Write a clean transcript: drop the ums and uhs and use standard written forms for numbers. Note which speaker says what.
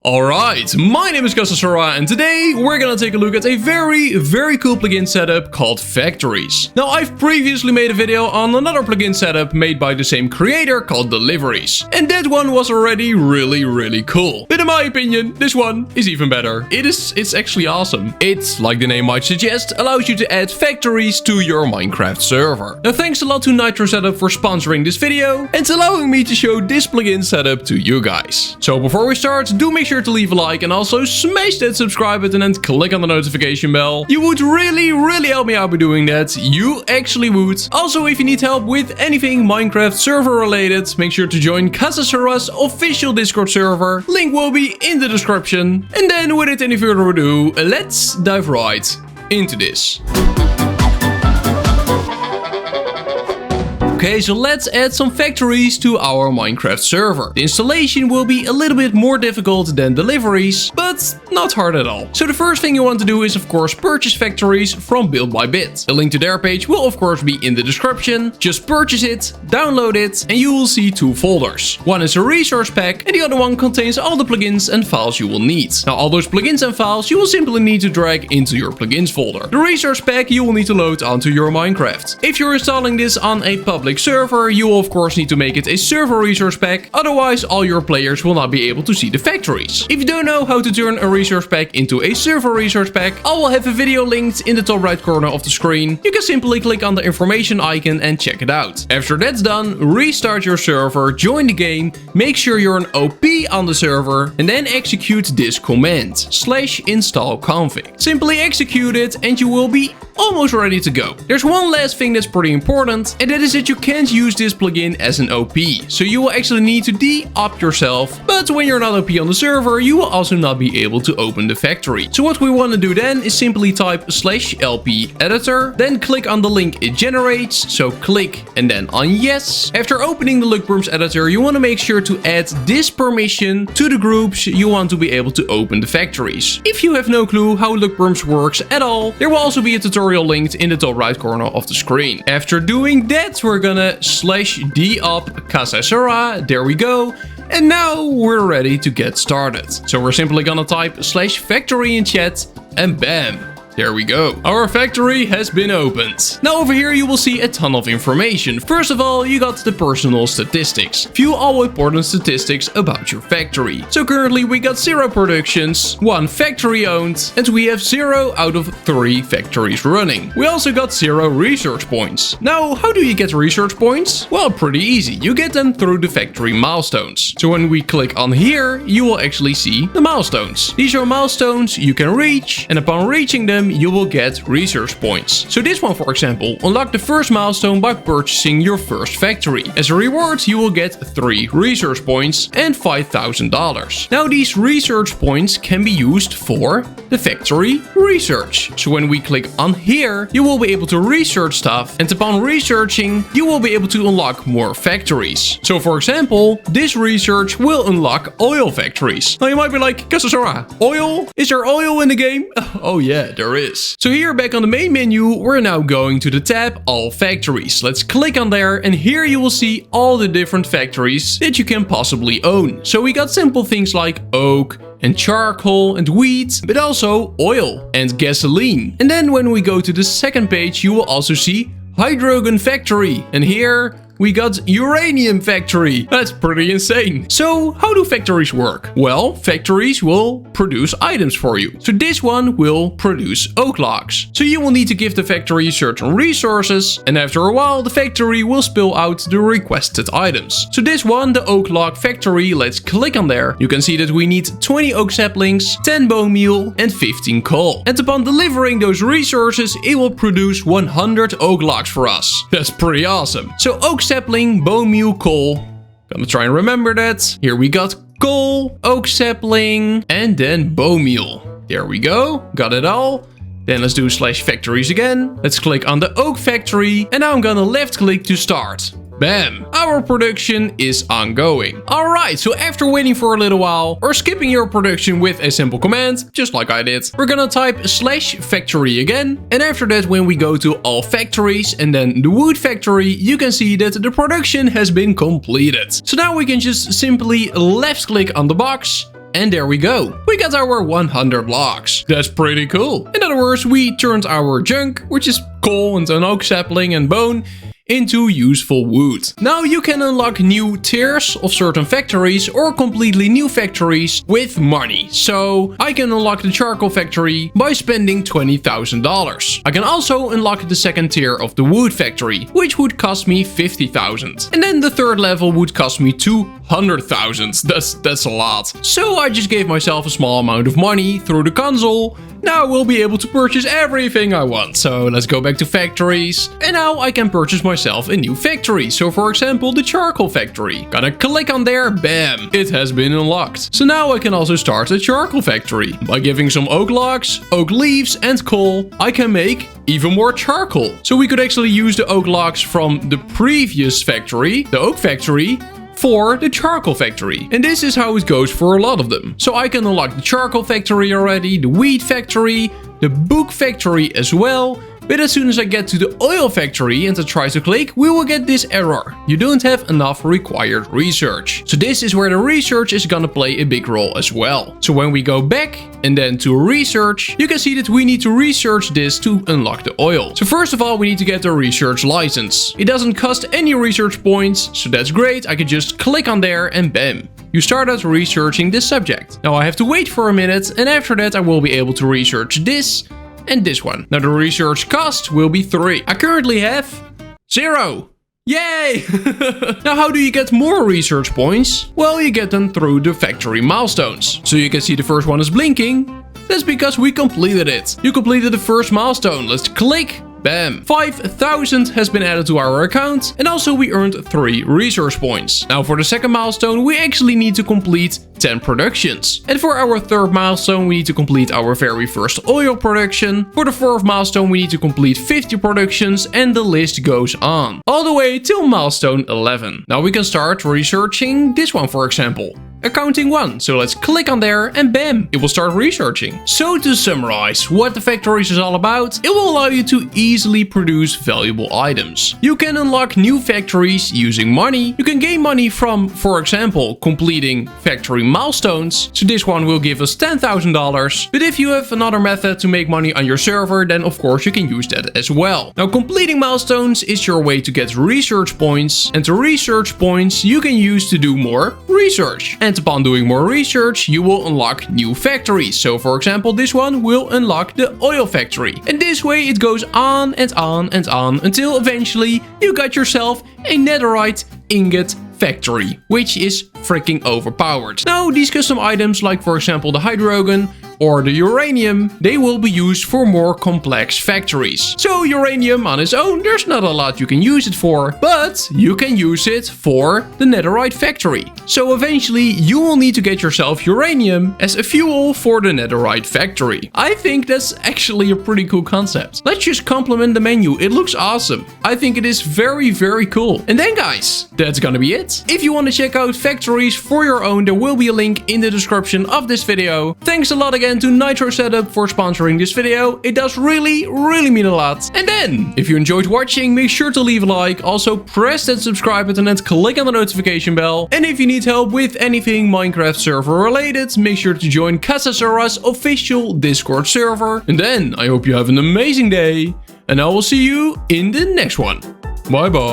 Speaker 1: Alright, my name is Spigot Server and today we're gonna take a look at a very cool plugin setup called Factories. Now I've previously made a video on another plugin setup made by the same creator called Deliveries. And that one was already really cool. But in my opinion, this one is even better. It's actually awesome. It, like the name might suggest, allows you to add factories to your Minecraft server. Now thanks a lot to Nitro Setup for sponsoring this video and allowing me to show this plugin setup to you guys. So before we start, do make sure to leave a like and also smash that subscribe button and click on the notification bell. You would really help me out by doing that. You actually would. Also, if you need help with anything Minecraft server related, make sure to join Spigot Server's official Discord server. Link will be in the description. And then without any further ado, let's dive right into this. Okay, so let's add some factories to our Minecraft server. The installation will be a little bit more difficult than Deliveries, but not hard at all. So the first thing you want to do is of course purchase factories from Build by Bit. The link to their page will of course be in the description. Just purchase it, download it, and you will see two folders. One is a resource pack and the other one contains all the plugins and files you will need. Now all those plugins and files you will simply need to drag into your plugins folder. The resource pack you will need to load onto your Minecraft. If you're installing this on a public server, you will of course need to make it a server resource pack, otherwise all your players will not be able to see the factories. If you don't know how to turn a resource pack into a server resource pack, I will have a video linked in the top right corner of the screen. You can simply click on the information icon and check it out. After that's done, restart your server, join the game, make sure you're an OP on the server, and then execute this command, /install config. Simply execute it and you will be almost ready to go. There's one last thing that's pretty important, and that is that you can't use this plugin as an OP. So you will actually need to de-op yourself, but when you're not OP on the server, you will also not be able to open the factory. So what we want to do then is simply type /lp editor, then click on the link it generates, so click and then on yes. After opening the Lookbrooms editor, you want to make sure to add this permission to the groups you want to be able to open the factories. If you have no clue how Lookbrooms works at all, there will also be a tutorial linked in the top right corner of the screen. After doing that, we're gonna /deop Spigot Server, there we go. And now we're ready to get started. So we're simply gonna type /factory in chat and bam. There we go. Our factory has been opened. Now over here you will see a ton of information. First of all, you got the personal statistics. View all important statistics about your factory. So currently we got 0 productions, 1 factory owned, and we have 0 out of 3 factories running. We also got 0 research points. Now, how do you get research points? Well, pretty easy. You get them through the factory milestones. So when we click on here, you will actually see the milestones. These are milestones you can reach, and upon reaching them, you will get research points. So this one, for example, unlock the first milestone by purchasing your first factory. As a reward, you will get 3 research points and $5,000. Now these research points can be used for the factory research. So when we click on here, you will be able to research stuff, and upon researching, you will be able to unlock more factories. So for example, this research will unlock oil factories. Now you might be like, Spigot Server, oil? Is there oil in the game? Oh yeah, there is. So here back on the main menu, we're now going to the tab All Factories. Let's click on there and here you will see all the different factories that you can possibly own. So we got simple things like oak and charcoal and wheat, but also oil and gasoline. And then when we go to the second page, you will also see hydrogen factory. And here we got uranium factory. That's pretty insane. So how do factories work? Well, factories will produce items for you. So this one will produce oak logs. So you will need to give the factory certain resources, and after a while the factory will spill out the requested items. So this one, the oak log factory, let's click on there. You can see that we need 20 oak saplings, 10 bone meal and 15 coal. And upon delivering those resources, it will produce 100 oak logs for us. That's pretty awesome. So oak sapling, bone meal, coal. Gonna try and remember that. Here we got coal, oak sapling, and then bone meal. There we go. Got it all. Then let's do /factories again. Let's click on the oak factory, and now I'm gonna left click to start. Bam! Our production is ongoing. Alright, so after waiting for a little while, or skipping your production with a simple command, just like I did, we're gonna type /factory again. And after that, when we go to all factories and then the wood factory, you can see that the production has been completed. So now we can just simply left click on the box, And there we go. We got our 100 blocks. That's pretty cool. In other words, we turned our junk, which is coal and an oak sapling and bone, into useful wood. Now you can unlock new tiers of certain factories or completely new factories with money. So I can unlock the charcoal factory by spending $20,000. I can also unlock the second tier of the wood factory, which would cost me 50,000. And then the third level would cost me 200,000. That's a lot. So I just gave myself a small amount of money through the console. Now I will be able to purchase everything I want. So let's go back to factories. And now I can purchase myself a new factory. So for example, the charcoal factory. Gonna click on there, bam, it has been unlocked. So now I can also start a charcoal factory. By giving some oak logs, oak leaves and coal, I can make even more charcoal. So we could actually use the oak logs from the previous factory, the oak factory, for the charcoal factory. And this is how it goes for a lot of them. So I can unlock the charcoal factory already, the wheat factory, the book factory as well. But as soon as I get to the oil factory and I try to click, we will get this error. You don't have enough required research. So this is where the research is gonna play a big role as well. So when we go back and then to research, you can see that we need to research this to unlock the oil. So first of all, we need to get the research license. It doesn't cost any research points, so that's great. I can just click on there and bam. You started researching this subject. Now I have to wait for a minute and after that I will be able to research this and this one. Now the research cost will be 3. I currently have 0. Yay! Now how do you get more research points? Well, you get them through the factory milestones. So you can see the first one is blinking. That's because we completed it. You completed the first milestone. Let's click. Bam! 5,000 has been added to our account and also we earned 3 resource points. Now for the second milestone we actually need to complete 10 productions. And for our third milestone we need to complete our very first oil production. For the fourth milestone we need to complete 50 productions and the list goes on. All the way till milestone 11. Now we can start researching this one for example. Accounting 1. So let's click on there and bam, it will start researching. So to summarize what the factories is all about, it will allow you to easily produce valuable items. You can unlock new factories using money. You can gain money from, for example, completing factory milestones. So this one will give us $10,000. But if you have another method to make money on your server, then of course you can use that as well. Now completing milestones is your way to get research points. And the research points you can use to do more research. And upon doing more research, you will unlock new factories. So for example, this one will unlock the oil factory. And this way it goes on and on and on until eventually you got yourself a netherite ingot factory, which is freaking overpowered. Now these custom items like for example the hydrogen or the uranium, they will be used for more complex factories. So uranium on its own, there's not a lot you can use it for, but you can use it for the netherite factory. So eventually you will need to get yourself uranium as a fuel for the netherite factory. I think that's actually a pretty cool concept. Let's just compliment the menu, it looks awesome. I think it is very, very cool. And then guys, that's gonna be it. If you want to check out factories for your own, there will be a link in the description of this video. Thanks a lot again to Nitro Setup for sponsoring this video. It does really, really mean a lot. And then, if you enjoyed watching, make sure to leave a like. Also, press that subscribe button and click on the notification bell. And if you need help with anything Minecraft server related, make sure to join Casasara's official Discord server. And then, I hope you have an amazing day. And I will see you in the next one. Bye bye.